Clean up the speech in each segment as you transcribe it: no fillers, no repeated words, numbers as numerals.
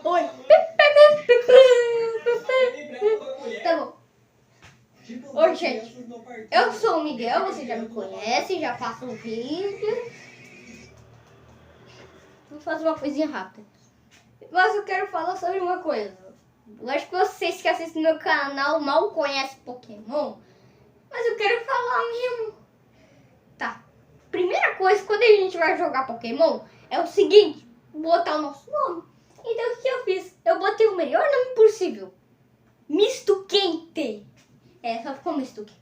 Oi. Tá bom. Oi, gente. Eu sou o Miguel, você já me conhece, já faço um vídeo. Vou fazer uma coisinha rápida. Mas eu quero falar sobre uma coisa. Eu acho que vocês que assistem meu canal mal conhecem Pokémon. Mas eu quero falar mesmo. Tá. Primeira coisa, quando a gente vai jogar Pokémon, é o seguinte. Botar o nosso nome. Então o que eu fiz? Eu botei o melhor nome possível. Misto Quente. Só ficou Misto Quente.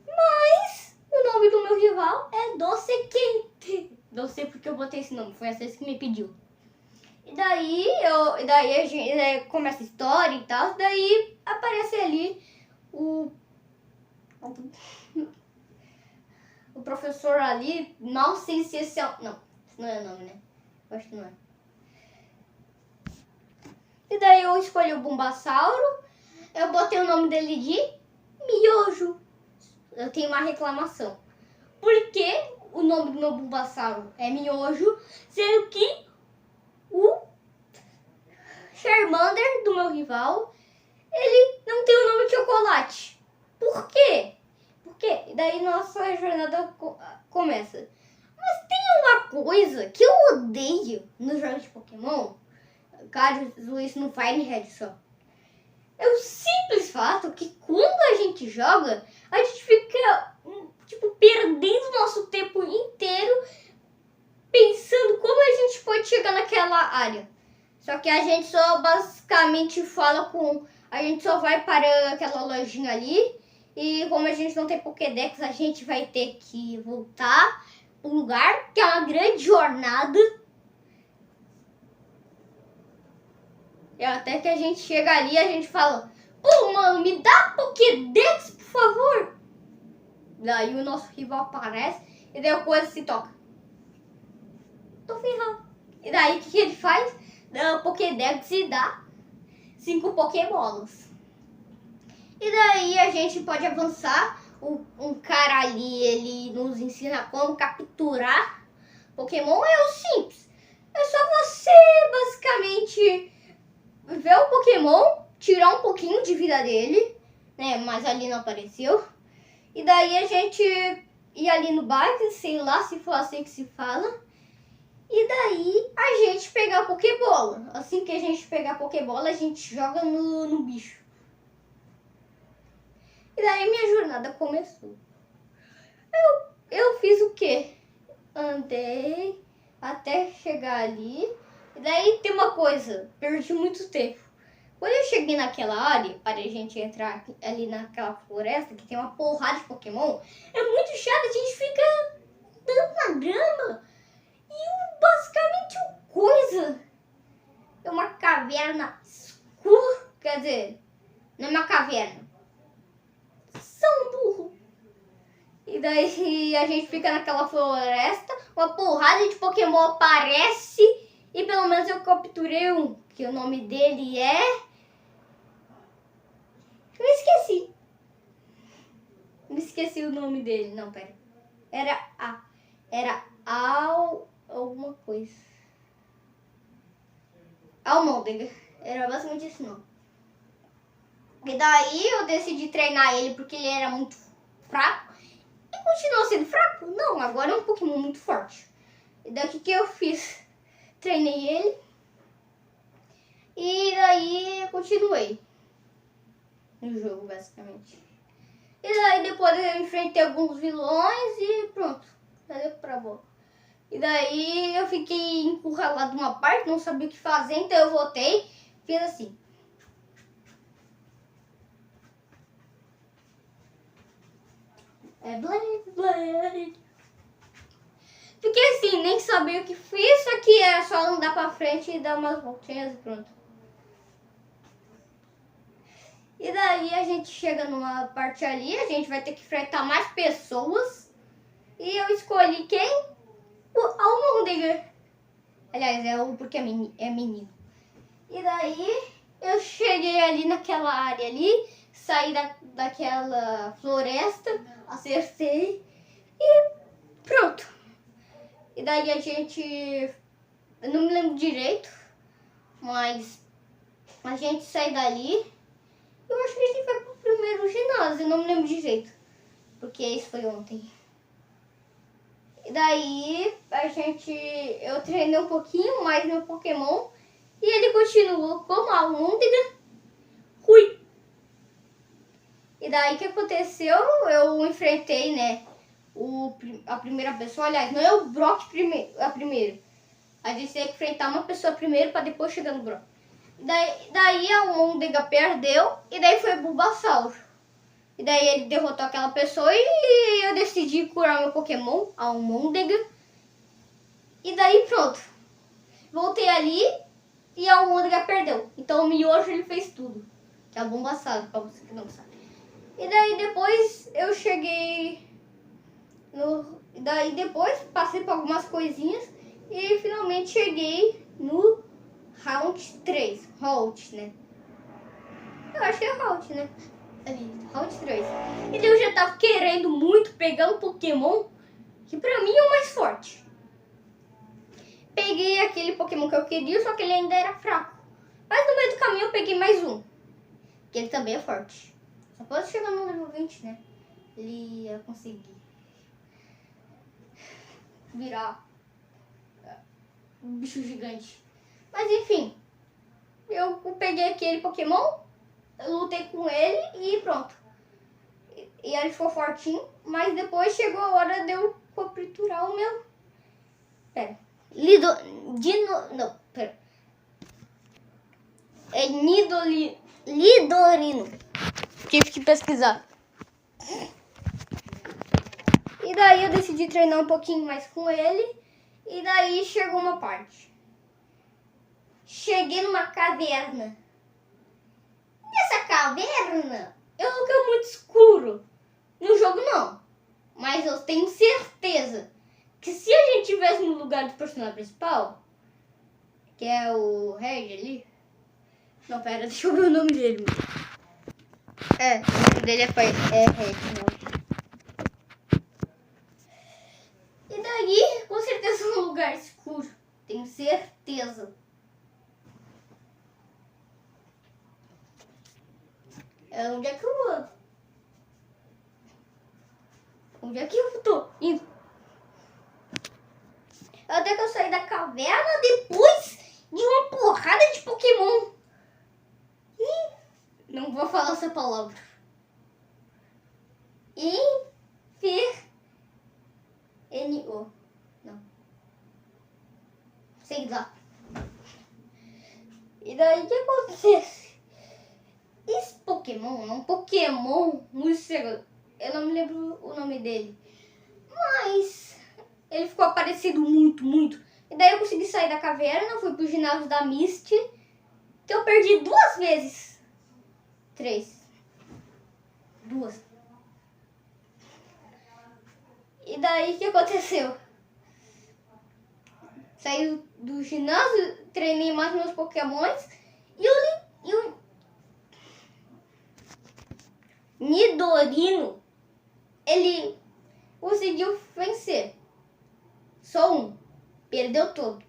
Mas o nome do meu rival é Doce Quente. Não sei porque eu botei esse nome, foi vocês que me pediu. E daí a gente começa a história e tal, daí aparece ali o professor ali, não sei se esse é... Não, esse não é o nome, né? Eu acho que não é. E daí eu escolhi o Bulbasauro, eu botei o nome dele de Miojo. Eu tenho uma reclamação. Por que o nome do meu Bulbasauro é Miojo, sendo que o Charmander do meu rival, ele não tem o nome de Chocolate? Por quê? Porque daí nossa jornada começa. Mas tem uma coisa que eu odeio nos jogos de Pokémon, caso isso no Fire Red só. É o simples fato que quando a gente joga, a gente fica perdendo nosso tempo inteiro pensando como a gente pode chegar naquela área. Só que a gente só basicamente fala com... A gente só vai para aquela lojinha ali. E como a gente não tem Pokédex, a gente vai ter que voltar para um lugar que é uma grande jornada. E até que a gente chega ali, a gente fala: pô, mano, me dá Pokédex, por favor. Daí o nosso rival aparece e daí a coisa se toca. Tô ferrado. E daí o que ele faz? Dá o Pokédex e dá 5 Pokébolas. E daí a gente pode avançar. Um cara ali, ele nos ensina como capturar Pokémon. É o simples. É só você basicamente ver o Pokémon, tirar um pouquinho de vida dele, né? Mas ali não apareceu. E daí a gente ir ali no bike, sei lá se for assim que se fala. E daí a gente pegar a Pokébola. Assim que a gente pegar a Pokébola, a gente joga no bicho. E daí minha jornada começou. Eu fiz o quê? Andei até chegar ali. E daí tem uma coisa, perdi muito tempo. Quando eu cheguei naquela área, para a gente entrar ali naquela floresta, que tem uma porrada de Pokémon, é muito chato, a gente fica dando na grama. E basicamente o coisa é uma caverna escura. Quer dizer, não é uma caverna. São burro. E daí a gente fica naquela floresta, uma porrada de Pokémon aparece e pelo menos eu capturei um, que o nome dele é... Eu esqueci. Me esqueci o nome dele. Não, pera. Era alguma coisa. Almôndega. Era basicamente esse nome. E daí eu decidi treinar ele porque ele era muito fraco. E continuou sendo fraco? Não, agora é um Pokémon muito forte. E daí o que eu fiz? Treinei ele. E daí eu continuei no jogo, basicamente. E daí depois eu enfrentei alguns vilões e pronto. Valeu pra boa. E daí eu fiquei encurralado numa parte, não sabia o que fazer, então eu voltei, fiz assim. Blade. Fiquei assim, nem sabia o que fiz, só que era só andar pra frente e dar umas voltinhas e pronto. E daí a gente chega numa parte ali, a gente vai ter que enfrentar mais pessoas. E eu escolhi quem? O Almôndega. Aliás, porque é menino. E daí eu cheguei ali naquela área ali, saí daquela floresta, acertei e pronto. E daí a gente Eu não me lembro direito, mas a gente sai dali. Eu acho que a gente vai pro primeiro ginásio, eu não me lembro direito, porque isso foi ontem. E daí eu treinei um pouquinho mais meu Pokémon e ele continuou como a Almôndega. Fui. E daí o que aconteceu? Eu enfrentei, né, a primeira pessoa. Aliás, não é o Brock a primeiro. A gente tem que enfrentar uma pessoa primeiro para depois chegar no Brock. Daí a Almôndega perdeu e daí foi o Bulbasaur. E daí ele derrotou aquela pessoa e eu decidi curar meu Pokémon, a Almôndega. E daí pronto. Voltei ali e a Almôndega perdeu. Então o Miojo ele fez tudo. Que é a Bulbasaur, pra você que não sabe. E daí depois eu cheguei e daí depois passei por algumas coisinhas e finalmente cheguei no Round 3. Round, né? Eu acho que é Round, né? Ali, Round 3. E daí eu já tava querendo muito pegar um Pokémon que pra mim é o mais forte. Peguei aquele Pokémon que eu queria, só que ele ainda era fraco. Mas no meio do caminho eu peguei mais um, que ele também é forte. Só posso chegar no level 20, né? Ele ia conseguir virar um bicho gigante. Mas enfim, eu peguei aquele Pokémon, eu lutei com ele e pronto. E ele ficou fortinho, mas depois chegou a hora de eu capturar o meu. Pera. Não, pera. É Lidorino. Tive que pesquisar. E daí eu decidi treinar um pouquinho mais com ele. E daí chegou uma parte. Cheguei numa caverna. Nessa caverna, é um lugar muito escuro. No jogo não. Mas eu tenho certeza que se a gente tivesse no lugar do personagem principal, que é o Red ali. Não, pera, deixa eu ver o nome dele. O nome dele é Red, não. E daí, com certeza é um lugar escuro. Tenho certeza. Onde é que eu vou? Onde é que eu tô indo? Até que eu saí da caverna depois de uma porrada de Pokémon. Não vou falar essa palavra. Inferno. Não. Sei lá. E daí o que acontece? Esse Pokémon é um Pokémon muito seguro. Eu não me lembro o nome dele. Mas ele ficou parecido muito. E daí eu consegui sair da caverna, fui pro ginásio da Misty, que eu perdi 2 vezes. 3. 2. E daí o que aconteceu? Saí do ginásio, treinei mais meus Pokémons e o Nidorino, ele conseguiu vencer. Só um. Perdeu todo.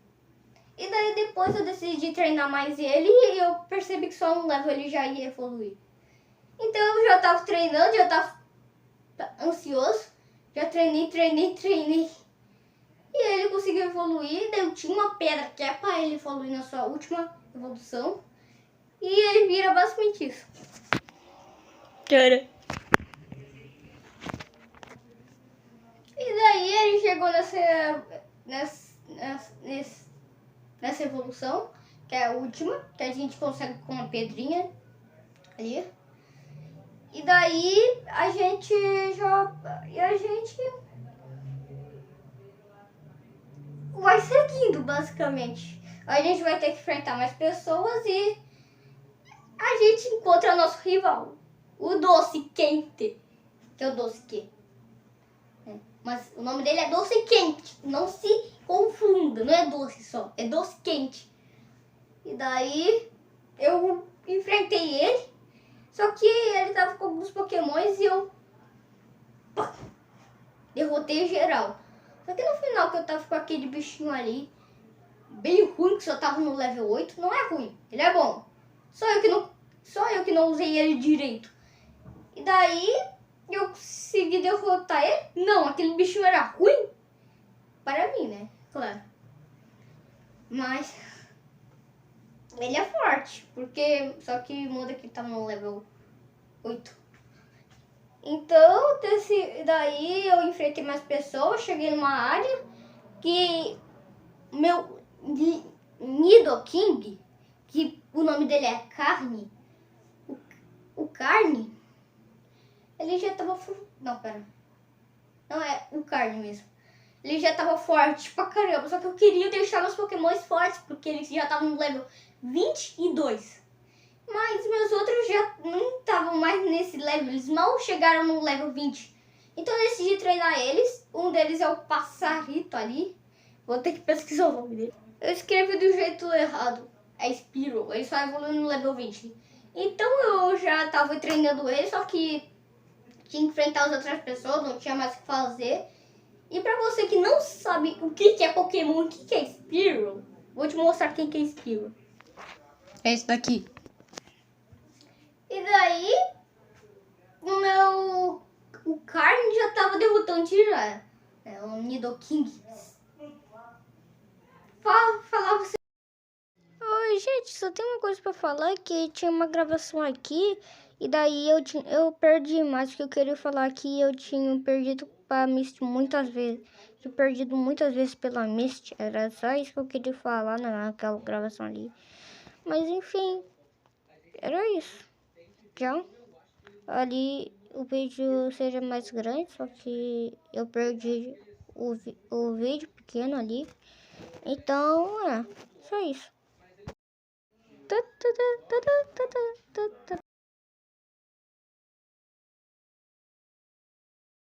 E daí depois eu decidi treinar mais ele e eu percebi que só um level ele já ia evoluir. Então eu já tava treinando, já tava ansioso. Já treinei. E ele conseguiu evoluir. Daí eu tinha uma pedra que é pra ele evoluir na sua última evolução. E ele vira basicamente isso. Cara. E daí ele chegou nessa evolução, que é a última, que a gente consegue com uma pedrinha ali. E daí a gente vai seguindo, basicamente. A gente vai ter que enfrentar mais pessoas e a gente encontra nosso rival, o Doce Quente, que é o Doce Quente. Mas o nome dele é Doce Quente, não se confunda, não é doce só, é Doce Quente. E daí eu enfrentei ele, só que ele tava com alguns Pokémons e eu derrotei geral. Só que no final que eu tava com aquele bichinho ali, bem ruim, que só tava no level 8, não é ruim, ele é bom. Só eu que não usei ele direito. E daí eu consegui derrotar ele. Não, aquele bichinho era ruim para mim, né? Claro. Mas ele é forte, porque só que muda que tá no level 8. Então, daí eu enfrentei mais pessoas, cheguei numa área que meu Nidoking, que o nome dele é Carne, o Carne, ele já tava... Não, pera. Não é o Carne mesmo. Ele já tava forte pra caramba, só que eu queria deixar meus pokémons fortes, porque eles já estavam no level 22. Mas meus outros já não estavam mais nesse level, eles mal chegaram no level 20. Então eu decidi treinar eles. Um deles é o Passarito ali. Vou ter que pesquisar o nome dele. Eu escrevi do jeito errado. É Spiro, ele só evoluiu no level 20. Então eu já tava treinando ele, só que tinha que enfrentar as outras pessoas, não tinha mais o que fazer. E pra você que não sabe o que é Pokémon, o que é Spiro, vou te mostrar quem que é Spiro. É esse daqui. E daí, o Carne já tava derrotando já. É o Nidoking. Falar você. Oi, gente, só tem uma coisa pra falar, que tinha uma gravação aqui e daí eu perdi mais, que eu queria falar que eu tinha perdido pra Misty muitas vezes. Tinha perdido muitas vezes pela Misty, era só isso que eu queria falar naquela gravação ali. Mas enfim, era isso. Tchau. Ali o vídeo seja mais grande, só que eu perdi o vídeo pequeno ali. Então, só isso. Tá, tá, tá, tá, tá, tá, tá, tá, tá, tá, tá,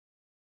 tá,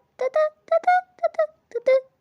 tá, tá, tá, tá.